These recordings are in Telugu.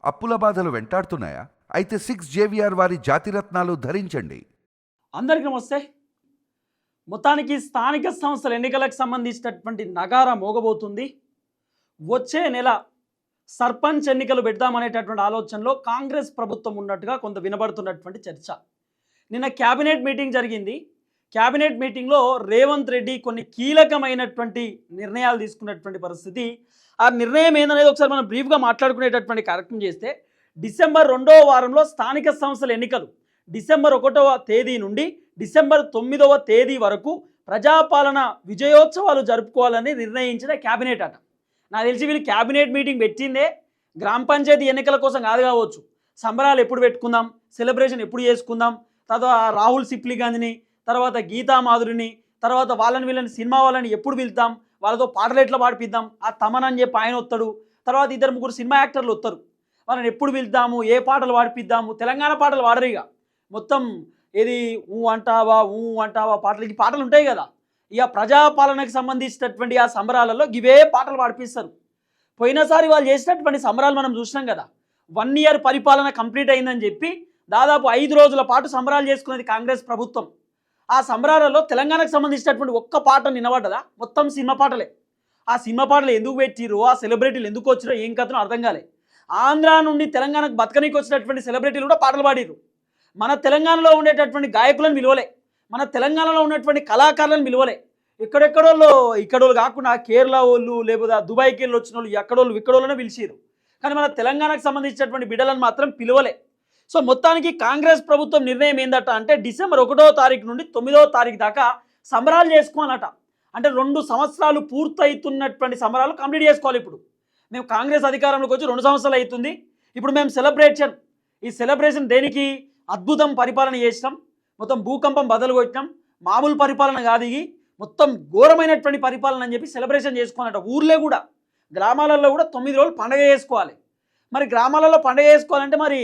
అప్పుల బాధలు వెంటాడుతున్నాయా? అయితే 6 JVR వారి జాతిరత్నాలు ధరించండి. అందరికీ నమస్తే. మొత్తానికి స్థానిక సంస్థల ఎన్నికలకు సంబంధించినటువంటి నగారా మోగబోతుంది. వచ్చే నెల సర్పంచ్ ఎన్నికలు పెడదామనేటటువంటి ఆలోచనలో కాంగ్రెస్ ప్రభుత్వం ఉన్నట్టుగా కొంత వినబడుతున్నటువంటి చర్చ. నిన్న క్యాబినెట్ మీటింగ్ జరిగింది. క్యాబినెట్ మీటింగ్లో రేవంత్ రెడ్డి కొన్ని కీలకమైనటువంటి నిర్ణయాలు తీసుకున్నటువంటి పరిస్థితి. ఆ నిర్ణయం ఏందనేది ఒకసారి మనం బ్రీఫ్గా మాట్లాడుకునేటటువంటి కార్యక్రమం చేస్తే, డిసెంబర్ 2వ వారంలో స్థానిక సంస్థల ఎన్నికలు డిసెంబర్ 1వ తేదీ నుండి డిసెంబర్ 9వ తేదీ వరకు ప్రజాపాలన విజయోత్సవాలు జరుపుకోవాలని నిర్ణయించిన క్యాబినెట్ అట. నాకు తెలిసి వీళ్ళు క్యాబినెట్ మీటింగ్ పెట్టిందే గ్రామ పంచాయతీ ఎన్నికల కోసం కాదు కావచ్చు. సంబరాలు ఎప్పుడు పెట్టుకుందాం, సెలబ్రేషన్ ఎప్పుడు చేసుకుందాం, తర్వాత రాహుల్ సిప్లి గాంధీని, తర్వాత గీతా మాధురిని, తర్వాత వాళ్ళని వీళ్ళని సినిమా వాళ్ళని ఎప్పుడు పిలుద్దాం, వాళ్ళతో పాటలు ఎట్లా పాడిపిద్దాం, ఆ తమన్ అని చెప్పి ఆయన వస్తాడు, తర్వాత 2-3 సినిమా యాక్టర్లు వస్తారు, వాళ్ళని ఎప్పుడు పిలుద్దాము, ఏ పాటలు పాడిపిద్దాము. తెలంగాణ పాటలు పాడరు ఇక, మొత్తం ఏది ఊ అంటావా పాటలకి పాటలు ఉంటాయి కదా. ఇక ప్రజాపాలనకు సంబంధించినటువంటి ఆ సంబరాలలో ఇవే పాటలు పాడిపిస్తారు. పోయినసారి వాళ్ళు చేసినటువంటి సంబరాలు మనం చూసినాం కదా. 1 ఇయర్ పరిపాలన కంప్లీట్ అయిందని చెప్పి దాదాపు 5 రోజుల పాటు సంబరాలు చేసుకునేది కాంగ్రెస్ ప్రభుత్వం. ఆ సంబరాలలో తెలంగాణకు సంబంధించినటువంటి ఒక్క పాట నిలబడ్డదా? మొత్తం సినిమా పాటలే. ఆ సినిమా పాటలు ఎందుకు పెట్టిరో, ఆ సెలబ్రిటీలు ఎందుకు వచ్చిరో ఏం కథనో అర్థం కాలే. ఆంధ్ర నుండి తెలంగాణకు బతకనీకి వచ్చినటువంటి సెలబ్రిటీలు కూడా పాటలు పాడిరు. మన తెలంగాణలో ఉండేటటువంటి గాయకులను విలువలే, మన తెలంగాణలో ఉన్నటువంటి కళాకారులను విలువలే. ఇక్కడోళ్ళు కాకుండా కేరళ వాళ్ళు, లేకపోతే దుబాయ్కి వెళ్ళి వచ్చిన వాళ్ళు, ఇక్కడోళ్ళనే పిలిచిరు. కానీ మన తెలంగాణకు సంబంధించినటువంటి బిడ్డలను మాత్రం పిలువలే. సో మొత్తానికి కాంగ్రెస్ ప్రభుత్వం నిర్ణయం ఏందట అంటే, డిసెంబర్ 1వ తారీఖు నుండి 9వ తారీఖు దాకా సంబరాలు చేసుకోవాలట. అంటే 2 సంవత్సరాలు పూర్తవుతున్నటువంటి సంబరాలు కంప్లీట్ చేసుకోవాలి. ఇప్పుడు మేము కాంగ్రెస్ అధికారంలోకి వచ్చి 2 సంవత్సరాలు అవుతుంది. ఇప్పుడు మేము ఈ సెలబ్రేషన్ దేనికి? అద్భుతం పరిపాలన చేసినాం, మొత్తం భూకంపం బదులు కొట్టినాం, మామూలు పరిపాలన కాదు, ఇది మొత్తం ఘోరమైనటువంటి పరిపాలన అని చెప్పి సెలబ్రేషన్ చేసుకోవాలట. ఊర్లే కూడా, గ్రామాలలో కూడా 9 రోజులు పండగ చేసుకోవాలి. మరి గ్రామాలలో పండగ చేసుకోవాలంటే మరి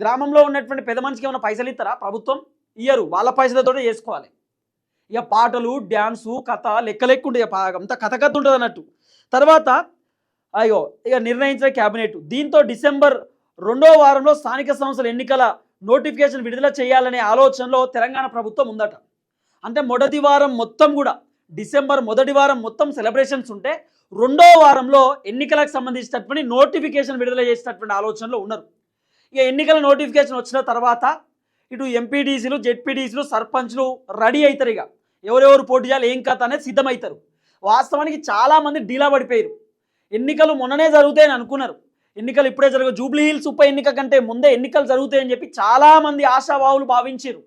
గ్రామంలో ఉన్నటువంటి పెద్ద మనిషికి ఏమైనా పైసలు ఇస్తారా? ప్రభుత్వం ఇయ్యరు, వాళ్ళ పైసలతో చేసుకోవాలి. ఇక పాటలు, డ్యాన్సు, కథ లెక్కలెక్కుంటే అంత కథ ఉంటుంది అన్నట్టు. తర్వాత ఇక నిర్ణయించిన క్యాబినెట్ దీంతో డిసెంబర్ 2వ వారంలో స్థానిక సంస్థల ఎన్నికల నోటిఫికేషన్ విడుదల చేయాలనే ఆలోచనలో తెలంగాణ ప్రభుత్వం ఉందట. అంటే మొదటి వారం మొత్తం కూడా, డిసెంబర్ మొదటి వారం మొత్తం సెలబ్రేషన్స్ ఉంటే 2వ వారంలో ఎన్నికలకు సంబంధించినటువంటి నోటిఫికేషన్ విడుదల చేసినటువంటి ఆలోచనలో ఉన్నారు. ఇక ఎన్నికల నోటిఫికేషన్ వచ్చిన తర్వాత ఇటు ఎంపీటీసీలు, జెడ్పీటీసీలు, సర్పంచ్లు రెడీ అవుతారు. ఇక ఎవరెవరు పోటీ చేయాలి, ఏం కథ అనేది సిద్ధమవుతారు. వాస్తవానికి చాలామంది డీలా పడిపోయారు. ఎన్నికలు మొన్ననే జరుగుతాయని అనుకున్నారు, ఎన్నికలు ఇప్పుడే జరగవు, జూబ్లీ హిల్స్ ఉప ఎన్నిక కంటే ముందే ఎన్నికలు జరుగుతాయని చెప్పి చాలామంది ఆశావాహులు భావించారు.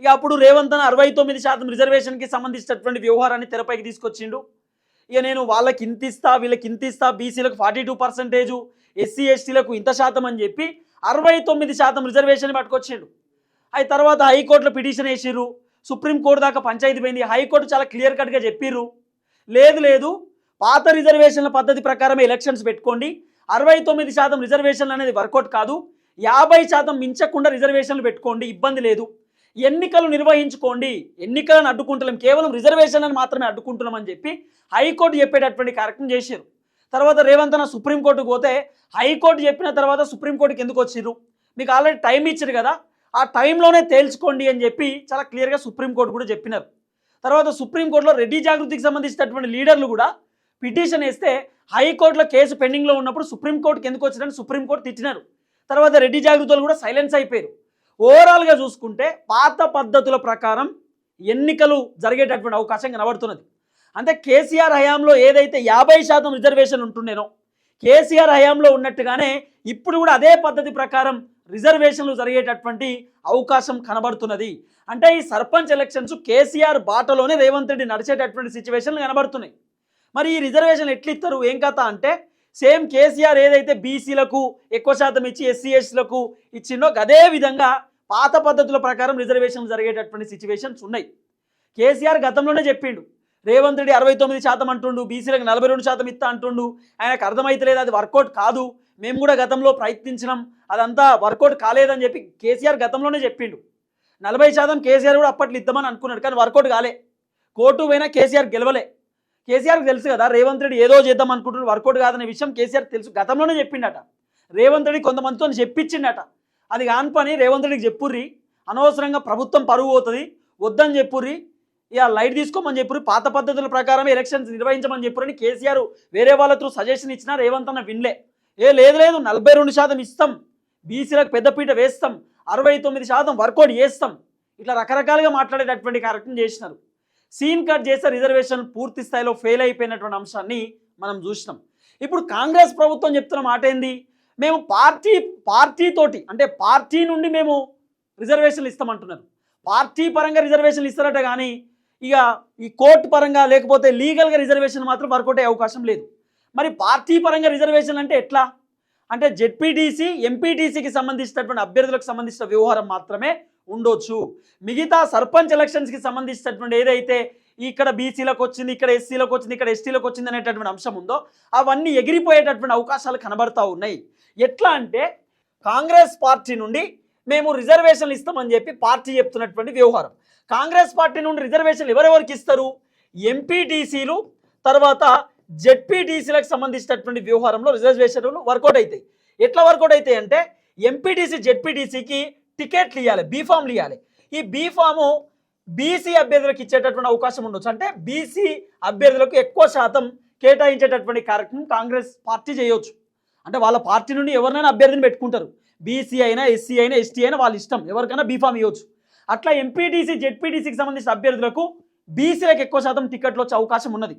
ఇక అప్పుడు రేవంత్ అన్న 69% రిజర్వేషన్కి సంబంధించినటువంటి వ్యవహారాన్ని తెరపైకి తీసుకొచ్చిండు. ఇక నేను వాళ్ళకి ఇంత ఇస్తా, వీళ్ళకి ఇంత ఇస్తా, బీసీలకు 42%, ఎస్సీ ఎస్టీలకు ఇంత శాతం అని చెప్పి 69% రిజర్వేషన్ పట్టుకొచ్చిండు. అవి తర్వాత హైకోర్టులో పిటిషన్ వేసిర్రు, సుప్రీంకోర్టు దాకా పంచాయతీ పోయింది. హైకోర్టు చాలా క్లియర్ కట్గా చెప్పిర్రు, లేదు పాత రిజర్వేషన్ల పద్ధతి ప్రకారమే ఎలక్షన్స్ పెట్టుకోండి, 69% రిజర్వేషన్లు అనేది వర్కౌట్ కాదు, 50% మించకుండా రిజర్వేషన్లు పెట్టుకోండి, ఇబ్బంది లేదు, ఎన్నికలు నిర్వహించుకోండి, ఎన్నికలను అడ్డుకుంటలేం, కేవలం రిజర్వేషన్లను మాత్రమే అడ్డుకుంటున్నామని చెప్పి హైకోర్టు చెప్పేటటువంటి కార్యక్రమం చేశారు. తర్వాత రేవంత్ అన్న సుప్రీంకోర్టుకు పోతే, హైకోర్టు చెప్పిన తర్వాత సుప్రీంకోర్టుకి ఎందుకు వచ్చిర్రు, మీకు ఆల్రెడీ టైం ఇచ్చారు కదా, ఆ టైంలోనే తేల్చుకోండి అని చెప్పి చాలా క్లియర్గా సుప్రీంకోర్టు కూడా చెప్పినారు. తర్వాత సుప్రీంకోర్టులో రెడ్డి జాగృతికి సంబంధించినటువంటి లీడర్లు కూడా పిటిషన్ వేస్తే, హైకోర్టులో కేసు పెండింగ్లో ఉన్నప్పుడు సుప్రీంకోర్టుకి ఎందుకు వచ్చిందని సుప్రీంకోర్టు తిట్టినారు. తర్వాత రెడ్డి జాగృతులు కూడా సైలెన్స్ అయిపోయారు. ఓవరాల్గా చూసుకుంటే పాత పద్ధతుల ప్రకారం ఎన్నికలు జరిగేటటువంటి అవకాశం కనబడుతున్నది. అంటే కేసీఆర్ హయాంలో ఏదైతే 50% రిజర్వేషన్ ఉంటుండేనో, కేసీఆర్ హయాంలో ఉన్నట్టుగానే ఇప్పుడు కూడా అదే పద్ధతి ప్రకారం రిజర్వేషన్లు జరిగేటటువంటి అవకాశం కనబడుతున్నది. అంటే ఈ సర్పంచ్ ఎలక్షన్స్ కేసీఆర్ బాటలోనే రేవంత్ రెడ్డి నడిచేటటువంటి సిచ్యువేషన్లు కనబడుతున్నాయి. మరి ఈ రిజర్వేషన్ ఎట్లా ఇస్తారు, ఏం కథ అంటే, సేమ్ కేసీఆర్ ఏదైతే బీసీలకు ఎక్కువ శాతం ఇచ్చి ఎస్సీ ఎస్టీలకు ఇచ్చిండో అదే విధంగా పాత పద్ధతుల ప్రకారం రిజర్వేషన్లు జరిగేటటువంటి సిచ్యువేషన్స్ ఉన్నాయి. కేసీఆర్ గతంలోనే చెప్పిండు, రేవంత్ రెడ్డి 69% అంటుండు, బీసీలకు 42% ఇస్తా అంటుండు, ఆయనకు అర్థమైతలేదు, అది వర్కౌట్ కాదు, మేము కూడా గతంలో ప్రయత్నించినాం, అదంతా వర్కౌట్ కాలేదని చెప్పి కేసీఆర్ గతంలోనే చెప్పిండు. 40% కేసీఆర్ కూడా అప్పట్లో ఇద్దామని అనుకున్నాడు, కానీ వర్కౌట్ కాలే. కోర్టు పోయినా కేసీఆర్ గెలవలే. కేసీఆర్కి తెలుసు కదా రేవంత్ రెడ్డి ఏదో చేద్దాం అనుకుంటున్నాడు, వర్కౌట్ కాదనే విషయం కేసీఆర్ తెలుసు, గతంలోనే చెప్పిండట. రేవంత్ రెడ్డి కొంతమందితో చెప్పించిండట. అది కాని పని రేవంత్ రెడ్డికి చెప్పుర్రి, అనవసరంగా ప్రభుత్వం పరువు పోతుంది, వద్దని చెప్పుర్రి, ఇక లైట్ తీసుకోమని చెప్పుర్రి, పాత పద్ధతుల ప్రకారం ఎలక్షన్స్ నిర్వహించమని చెప్పురని కేసీఆర్ వేరే వాళ్ళతో సజెషన్ ఇచ్చినా రేవంత్ అన్న వినలే. లేదు 42% ఇస్తాం, బీసీలకు పెద్దపీట వేస్తాం, 69% వర్కౌట్ చేస్తాం, ఇట్లా రకరకాలుగా మాట్లాడేటటువంటి కార్యక్రమం చేసినారు. సీన్ కట్ చేస్తే రిజర్వేషన్ పూర్తి స్థాయిలో ఫెయిల్ అయిపోయినటువంటి అంశాన్ని మనం చూసినాం. ఇప్పుడు కాంగ్రెస్ ప్రభుత్వం చెప్తున్న మాట ఏంది, మేము పార్టీతోటి అంటే పార్టీ నుండి మేము రిజర్వేషన్లు ఇస్తామంటున్నారు. పార్టీ పరంగా రిజర్వేషన్లు ఇస్తారట, కానీ ఇక ఈ కోర్టు పరంగా లేకపోతే లీగల్గా రిజర్వేషన్ మాత్రం వర్కౌట్ అయ్యే అవకాశం లేదు. మరి పార్టీ పరంగా రిజర్వేషన్ అంటే ఎట్లా అంటే జెడ్పీటీసీ ఎంపీటీసీకి సంబంధించినటువంటి అభ్యర్థులకు సంబంధించిన వ్యవహారం మాత్రమే ఉండొచ్చు. మిగతా సర్పంచ్ ఎలక్షన్స్కి సంబంధించినటువంటి ఏదైతే ఇక్కడ బీసీలకు వచ్చింది, ఇక్కడ ఎస్సీలకు వచ్చింది, ఇక్కడ ఎస్టీలకు వచ్చింది అనేటటువంటి అంశం ఉందో అవన్నీ ఎగిరిపోయేటటువంటి అవకాశాలు కనబడతా ఉన్నాయి. ఎట్లా అంటే కాంగ్రెస్ పార్టీ నుండి మేము రిజర్వేషన్లు ఇస్తామని చెప్పి పార్టీ చెప్తున్నటువంటి వ్యవహారం. కాంగ్రెస్ పార్టీ నుండి రిజర్వేషన్లు ఎవరెవరికి ఇస్తారు, ఎంపీటీసీలు తర్వాత జెడ్పీటీసీలకు సంబంధించినటువంటి వ్యవహారంలో రిజర్వేషన్లు వర్కౌట్ అవుతాయి. ఎట్లా వర్కౌట్ అవుతాయి అంటే ఎంపీటీసీ జెడ్పీటీసీకి టికెట్లు ఇవ్వాలి, బీఫామ్లు ఇవ్వాలి. ఈ బీఫాము బీసీ అభ్యర్థులకు ఇచ్చేటటువంటి అవకాశం ఉండొచ్చు. అంటే బీసీ అభ్యర్థులకు ఎక్కువ శాతం కేటాయించేటటువంటి కార్యక్రమం కాంగ్రెస్ పార్టీ చేయవచ్చు. అంటే వాళ్ళ పార్టీ నుండి ఎవరినైనా అభ్యర్థిని పెట్టుకుంటారు, బీసీ అయినా ఎస్సీ అయినా ఎస్టీ అయినా వాళ్ళ ఇష్టం, ఎవరికైనా బీఫామ్ ఇవ్వచ్చు. అట్లా ఎంపీటీసీ జెడ్పీటీసీకి సంబంధించిన అభ్యర్థులకు బీసీలకు ఎక్కువ శాతం టికెట్లు వచ్చే అవకాశం ఉన్నది.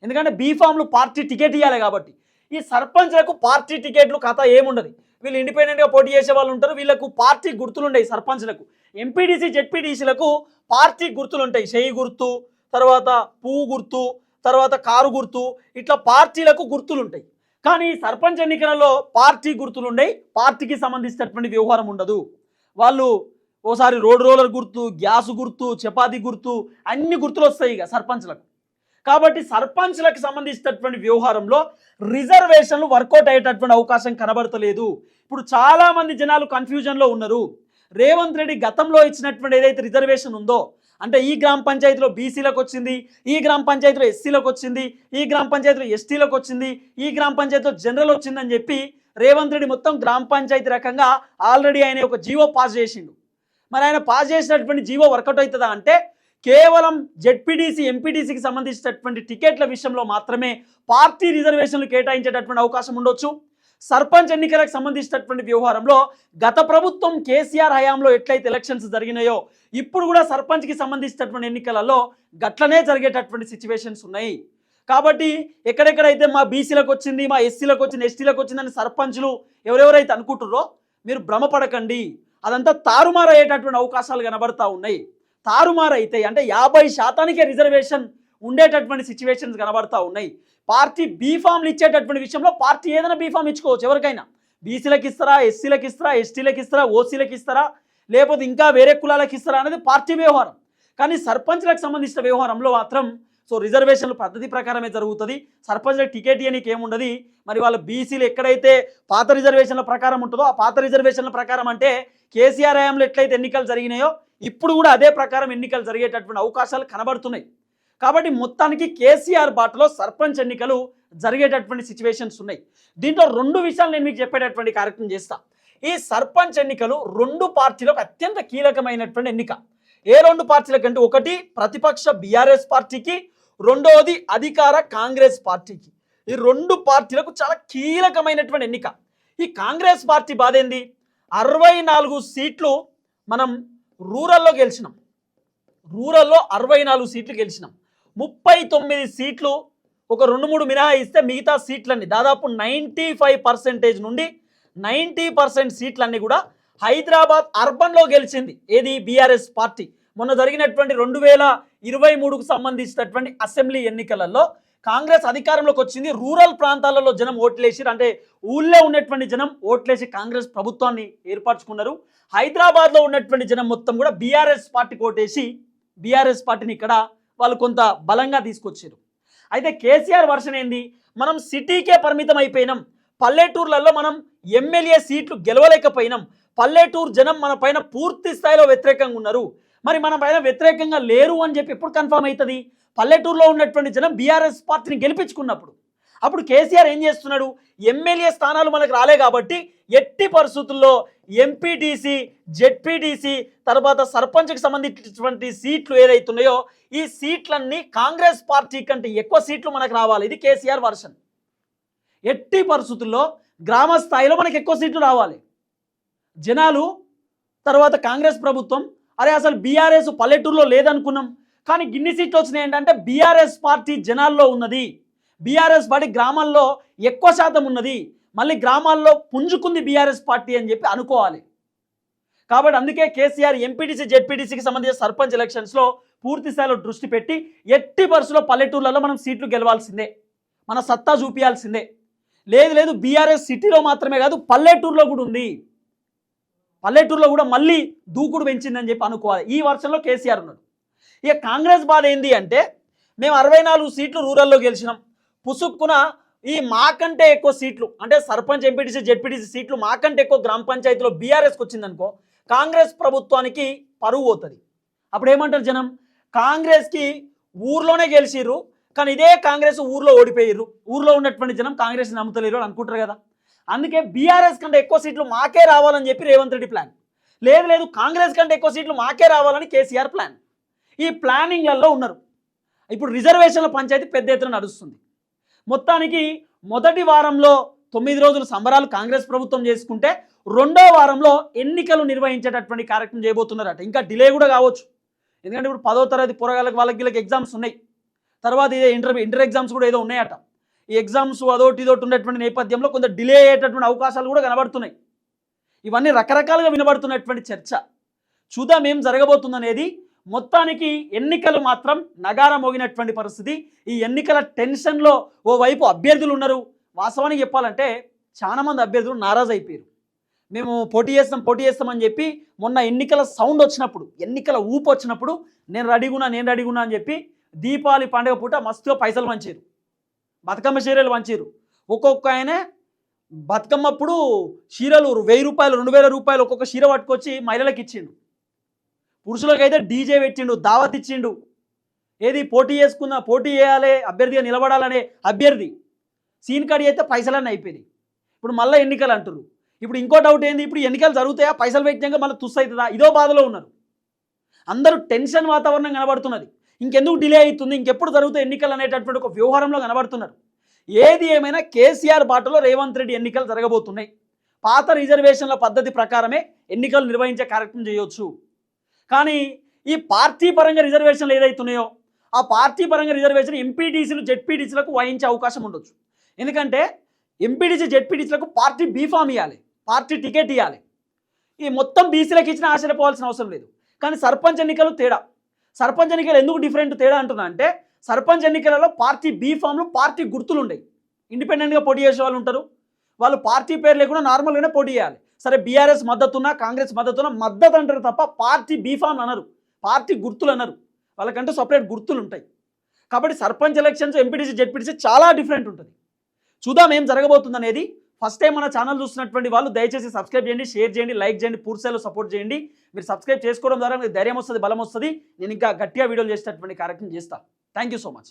ఎందుకంటే బీఫామ్లు పార్టీ టికెట్ ఇవ్వాలి కాబట్టి. ఈ సర్పంచ్లకు పార్టీ టికెట్లు కథ ఏముండదు, వీళ్ళు ఇండిపెండెంట్గా పోటీ చేసే వాళ్ళు ఉంటారు, వీళ్ళకు పార్టీ గుర్తులు ఉంటాయి. సర్పంచ్లకు ఎంపీటీసీ జెడ్పీటీసీలకు పార్టీ గుర్తులు ఉంటాయి, చేయి గుర్తు, తర్వాత పువ్వు గుర్తు, తర్వాత కారు గుర్తు, ఇట్లా పార్టీలకు గుర్తులు ఉంటాయి. కానీ సర్పంచ్ ఎన్నికలలో పార్టీ గుర్తులు ఉండయి, పార్టీకి సంబంధించినటువంటి వ్యవహారం ఉండదు. వాళ్ళు ఓసారి రోడ్ రోలర్ గుర్తు, గ్యాస్ గుర్తు, చపాతీ గుర్తు, అన్ని గుర్తులు వస్తాయి ఇక సర్పంచ్లకు. కాబట్టి సర్పంచ్లకు సంబంధించినటువంటి వ్యవహారంలో రిజర్వేషన్లు వర్కౌట్ అయ్యేటటువంటి అవకాశం కనబడతలేదు. ఇప్పుడు చాలామంది జనాలు కన్ఫ్యూజన్లో ఉన్నారు. రేవంత్ రెడ్డి గతంలో ఇచ్చినటువంటి ఏదైతే రిజర్వేషన్ ఉందో, అంటే ఈ గ్రామ పంచాయతీలో బీసీలకు వచ్చింది, ఈ గ్రామ పంచాయతీలో ఎస్సీలకు వచ్చింది, ఈ గ్రామ పంచాయతీలో ఎస్టీలకు వచ్చింది, ఈ గ్రామ పంచాయతీలో జనరల్ వచ్చిందని చెప్పి రేవంత్ రెడ్డి మొత్తం గ్రామ పంచాయతీ రకంగా ఆల్రెడీ ఆయన ఒక జీవో పాస్ చేసిండు. మరి ఆయన పాస్ చేసినటువంటి జీవో వర్కౌట్ అవుతుందా అంటే కేవలం జెడ్పీటీసీ ఎంపీటీసీకి సంబంధించినటువంటి టికెట్ల విషయంలో మాత్రమే పార్టీ రిజర్వేషన్లు కేటాయించేటటువంటి అవకాశం ఉండొచ్చు. సర్పంచ్ ఎన్నికలకు సంబంధించినటువంటి వ్యవహారంలో గత ప్రభుత్వం కేసీఆర్ హయాంలో ఎట్లయితే ఎలక్షన్స్ జరిగినాయో ఇప్పుడు కూడా సర్పంచ్కి సంబంధించినటువంటి ఎన్నికలలో గట్లనే జరిగేటటువంటి సిచ్యువేషన్స్ ఉన్నాయి. కాబట్టి ఎక్కడెక్కడైతే మా బీసీలకు వచ్చింది, మా ఎస్సీలకు వచ్చింది, ఎస్టీలకు వచ్చిందని సర్పంచ్లు ఎవరెవరైతే అనుకుంటున్నారో మీరు భ్రమపడకండి. అదంతా తారుమారు అయ్యేటటువంటి అవకాశాలు కనబడతా ఉన్నాయి. తారుమారు అయితే అంటే 50% రిజర్వేషన్ ఉండేటటువంటి సిచ్యువేషన్స్ కనబడతా ఉన్నాయి. పార్టీ బీఫామ్లు ఇచ్చేటటువంటి విషయంలో పార్టీ ఏదైనా బీఫామ్ ఇచ్చుకోవచ్చు ఎవరికైనా. బీసీలకు ఇస్తారా, ఎస్సీలకు ఇస్తారా, ఎస్టీలకు ఇస్తారా, ఓసీలకు ఇస్తారా, లేకపోతే ఇంకా వేరే కులాలకు ఇస్తారా అనేది పార్టీ వ్యవహారం. కానీ సర్పంచ్లకు సంబంధించిన వ్యవహారంలో మాత్రం రిజర్వేషన్లు పద్ధతి ప్రకారమే జరుగుతుంది. సర్పంచ్లకు టికెట్ ఇవ్వడానికి ఏముండదు. మరి వాళ్ళ బీసీలు ఎక్కడైతే పాత రిజర్వేషన్ల ప్రకారం ఉంటుందో ఆ పాత రిజర్వేషన్ల ప్రకారం అంటే కేసీఆర్ హయాంలో ఎట్లయితే ఎన్నికలు జరిగినాయో ఇప్పుడు కూడా అదే ప్రకారం ఎన్నికలు జరిగేటటువంటి అవకాశాలు కనబడుతున్నాయి. కాబట్టి మొత్తానికి కేసీఆర్ బాటలో సర్పంచ్ ఎన్నికలు జరిగేటటువంటి సిచ్యువేషన్స్ ఉన్నాయి. దీంట్లో 2 విషయాలు నేను మీకు చెప్పేటటువంటి కార్యక్రమం చేస్తా. ఈ సర్పంచ్ ఎన్నికలు 2 పార్టీలకు అత్యంత కీలకమైనటువంటి ఎన్నిక. ఏ 2 పార్టీలకు అంటే ఒకటి ప్రతిపక్ష బీఆర్ఎస్ పార్టీకి, రెండవది అధికార కాంగ్రెస్ పార్టీకి. ఈ 2 పార్టీలకు చాలా కీలకమైనటువంటి ఎన్నిక. ఈ కాంగ్రెస్ పార్టీ బాధ ఏంది, 64 సీట్లు మనం రూరల్లో గెలిచినాం, రూరల్లో 64 సీట్లు గెలిచినాం. 39 సీట్లు ఒక 2-3 మినహాయిస్తే మిగతా సీట్లన్నీ దాదాపు 95% నుండి 90% సీట్లన్నీ కూడా హైదరాబాద్ అర్బన్లో గెలిచింది. ఏది బీఆర్ఎస్ పార్టీ. మొన్న జరిగినటువంటి 2023కు సంబంధించినటువంటి అసెంబ్లీ ఎన్నికలలో కాంగ్రెస్ అధికారంలోకి వచ్చింది. రూరల్ ప్రాంతాలలో జనం ఓట్లేసి, అంటే ఊళ్ళో ఉన్నటువంటి జనం ఓట్లేసి కాంగ్రెస్ ప్రభుత్వాన్ని ఏర్పరచుకున్నారు. హైదరాబాద్లో ఉన్నటువంటి జనం మొత్తం కూడా బీఆర్ఎస్ పార్టీకి ఓటేసి బీఆర్ఎస్ పార్టీని ఇక్కడ వాళ్ళు కొంత బలంగా తీసుకొచ్చారు. అయితే కేసీఆర్ వర్షన్ ఏంది, మనం సిటీకే పరిమితం అయిపోయినాం, పల్లెటూర్లలో మనం ఎమ్మెల్యే సీట్లు గెలవలేకపోయినాం, పల్లెటూరు జనం మన పైన పూర్తి స్థాయిలో వ్యతిరేకంగా ఉన్నారు, మరి మన పైన వ్యతిరేకంగా లేరు అని చెప్పి ఎప్పుడు కన్ఫర్మ్ అవుతుంది, పల్లెటూరులో ఉన్నటువంటి జనం బీఆర్ఎస్ పార్టీని గెలిపించుకున్నప్పుడు. అప్పుడు కేసీఆర్ ఏం చేస్తున్నాడు, ఎమ్మెల్యే స్థానాలు మనకు రాలే కాబట్టి ఎట్టి పరిస్థితుల్లో ఎంపీటీసీ, జెడ్పీటీసీ, తర్వాత సర్పంచ్కి సంబంధించినటువంటి సీట్లు ఏదైతున్నాయో ఈ సీట్లన్నీ కాంగ్రెస్ పార్టీ కంటే ఎక్కువ సీట్లు మనకు రావాలి. ఇది కేసీఆర్ వర్షన్. ఎట్టి పరిస్థితుల్లో గ్రామ స్థాయిలో మనకు ఎక్కువ సీట్లు రావాలి. జనాలు తర్వాత కాంగ్రెస్ ప్రభుత్వం అరే అసలు బీఆర్ఎస్ పల్లెటూరులో లేదనుకున్నాం, కానీ గిన్ని సీట్లు వచ్చినాయి ఏంటంటే బీఆర్ఎస్ పార్టీ జనాల్లో ఉన్నది, బీఆర్ఎస్ పార్టీ గ్రామాల్లో ఎక్కువ శాతం ఉన్నది, మళ్ళీ గ్రామాల్లో పుంజుకుంది బీఆర్ఎస్ పార్టీ అని చెప్పి అనుకోవాలి. కాబట్టి అందుకే కేసీఆర్ ఎంపీటీసీ, జెడ్పీటీసీకి సంబంధించిన సర్పంచ్ ఎలక్షన్స్లో పూర్తి స్థాయిలో దృష్టి పెట్టి ఎట్టి పరిస్థితుల్లో పల్లెటూర్లలో మనం సీట్లు గెలవాల్సిందే, మన సత్తా చూపించాల్సిందే. లేదు బీఆర్ఎస్ సిటీలో మాత్రమే కాదు పల్లెటూరులో కూడా ఉంది, పల్లెటూరులో కూడా మళ్ళీ దూకుడు పెంచిందని చెప్పి అనుకోవాలి. ఈ వర్షంలో కేసీఆర్ ఉన్నాడు. ఇక కాంగ్రెస్ బాధ ఏంది అంటే మేము 64 సీట్లు రూరల్లో గెలిచినాం, పుసుక్కున ఈ మాకంటే ఎక్కువ సీట్లు అంటే సర్పంచ్, ఎంపీటీసీ, జెడ్పీటీసీ సీట్లు మాకంటే ఎక్కువ గ్రామ పంచాయతీలో బీఆర్ఎస్కి వచ్చిందనుకో కాంగ్రెస్ ప్రభుత్వానికి పరువు పోతుంది. అప్పుడు ఏమంటారు జనం, కాంగ్రెస్కి ఊర్లోనే గెలిచిర్రు కానీ ఇదే కాంగ్రెస్ ఊర్లో ఓడిపోయిర్రు, ఊర్లో ఉన్నటువంటి జనం కాంగ్రెస్ని నమ్ముతలేరు అని అనుకుంటారు కదా. అందుకే బీఆర్ఎస్ కంటే ఎక్కువ సీట్లు మాకే రావాలని చెప్పి రేవంత్ రెడ్డి ప్లాన్. లేదు కాంగ్రెస్ కంటే ఎక్కువ సీట్లు మాకే రావాలని కేసీఆర్ ప్లాన్. ఈ ప్లానింగ్లలో ఉన్నారు. ఇప్పుడు రిజర్వేషన్ల పంచాయతీ పెద్ద ఎత్తున నడుస్తుంది. మొత్తానికి మొదటి వారంలో 9 రోజులు సంబరాలు కాంగ్రెస్ ప్రభుత్వం చేసుకుంటే రెండో వారంలో ఎన్నికలు నిర్వహించేటటువంటి కార్యక్రమం చేయబోతున్నారట. ఇంకా డిలే కూడా కావచ్చు, ఎందుకంటే ఇప్పుడు 10వ తరగతి పోరగాళ్ళకి వాళ్ళకి ఎగ్జామ్స్ ఉన్నాయి, తర్వాత ఇదే ఇంటర్ ఎగ్జామ్స్ కూడా ఏదో ఉన్నాయట. ఈ ఎగ్జామ్స్ అదోటి ఇదోటి ఉన్నటువంటి నేపథ్యంలో కొంత డిలే అయ్యేటటువంటి అవకాశాలు కూడా కనబడుతున్నాయి. ఇవన్నీ రకరకాలుగా వినబడుతున్నటువంటి చర్చ. చూద్దాం ఏం జరగబోతుందనేది. మొత్తానికి ఎన్నికలు మాత్రం నగార మోగినటువంటి పరిస్థితి. ఈ ఎన్నికల టెన్షన్లో ఓవైపు అభ్యర్థులు ఉన్నారు. వాస్తవానికి చెప్పాలంటే చాలామంది అభ్యర్థులు నారాజు అయిపోయారు. మేము పోటీ చేస్తామని చెప్పి మొన్న ఎన్నికల సౌండ్ వచ్చినప్పుడు, ఎన్నికల ఊపు వచ్చినప్పుడు నేను రెడీగున్నా అని చెప్పి దీపావళి పండుగ పూట మస్తుగా పైసలు పంచారు, బతుకమ్మ చీరలు పంచారు. ఒక్కొక్క ఆయన బతుకమ్మప్పుడు చీరలు 1000 రూపాయలు, 2000 రూపాయలు ఒక్కొక్క చీర పట్టుకొచ్చి మహిళలకు ఇచ్చిండు. పురుషులకైతే డీజే పెట్టిండు, దావత్ ఇచ్చిండు. ఏది పోటీ చేయాలి, అభ్యర్థిగా నిలబడాలనే అభ్యర్థి సీన్ కడి అయితే పైసలన్నీ అయిపోయినాయి. ఇప్పుడు మళ్ళీ ఎన్నికలు అంటారు. ఇప్పుడు ఇంకో డౌట్ ఏంది, ఇప్పుడు ఎన్నికలు జరుగుతాయా, పైసలు పెట్టినాక మళ్ళీ తుస్సు అవుతుందా, ఇదో బాధలో ఉన్నారు అందరూ. టెన్షన్ వాతావరణం కనబడుతున్నది. ఇంకెందుకు డిలే అవుతుంది, ఇంకెప్పుడు జరుగుతాయి ఎన్నికలు అనేటటువంటి ఒక వ్యవహారంలో కనబడుతున్నారు. ఏది ఏమైనా కేసీఆర్ బాటలో రేవంత్ రెడ్డి ఎన్నికలు జరగబోతున్నాయి. పాత రిజర్వేషన్ల పద్ధతి ప్రకారమే ఎన్నికలు నిర్వహించే కార్యక్రమం చేయొచ్చు. కానీ ఈ పార్టీ పరంగా రిజర్వేషన్లు ఏదైతున్నాయో ఆ పార్టీ పరంగా రిజర్వేషన్ ఎంపీటీసీలు, జెడ్పీటీసీలకు వహించే అవకాశం ఉండొచ్చు. ఎందుకంటే ఎంపీటీసీ, జెడ్పీటీసీలకు పార్టీ బీఫామ్ ఇవ్వాలి, పార్టీ టికెట్ ఇవ్వాలి. ఈ మొత్తం బీసీలకు ఇచ్చిన ఆశ్చర్యపోవాల్సిన అవసరం లేదు. కానీ సర్పంచ్ ఎన్నికలు తేడా. సర్పంచ్ ఎన్నికలు ఎందుకు డిఫరెంట్ తేడా అంటున్నా అంటే సర్పంచ్ ఎన్నికలలో పార్టీ బీఫామ్లు, పార్టీ గుర్తులు ఉండయి. ఇండిపెండెంట్గా పోటీ చేసే వాళ్ళు ఉంటారు, వాళ్ళు పార్టీ పేరు లేకుండా నార్మల్గానే పోటీ చేయాలి. సరే బీఆర్ఎస్ మద్దతున్నా, కాంగ్రెస్ మద్దతున్నా మద్దతు అంటారు తప్ప పార్టీ బీఫామ్ అనరు, పార్టీ గుర్తులు అనరు. వాళ్ళకంటే సపరేట్ గుర్తులు ఉంటాయి. కాబట్టి సర్పంచ్ ఎలక్షన్స్, ఎంపీటీసీ, జెడ్పీటీసీ చాలా డిఫరెంట్ ఉంటుంది. చూద్దాం ఏం జరగబోతుంది అనేది. ఫస్ట్ టైం మన ఛానల్ చూస్తున్నటువంటి వాళ్ళు దయచేసి సబ్స్క్రైబ్ చేయండి, షేర్ చేయండి, లైక్ చేయండి, పూర్తిస్థాయిలో సపోర్ట్ చేయండి. మీరు సబ్స్క్రైబ్ చేసుకోవడం ద్వారా మీకు ధైర్యం వస్తుంది, బలం వస్తుంది. నేను ఇంకా గట్టిగా వీడియోలు చేసేటటువంటి కార్యక్రమం చేస్తాను. Thank you so much.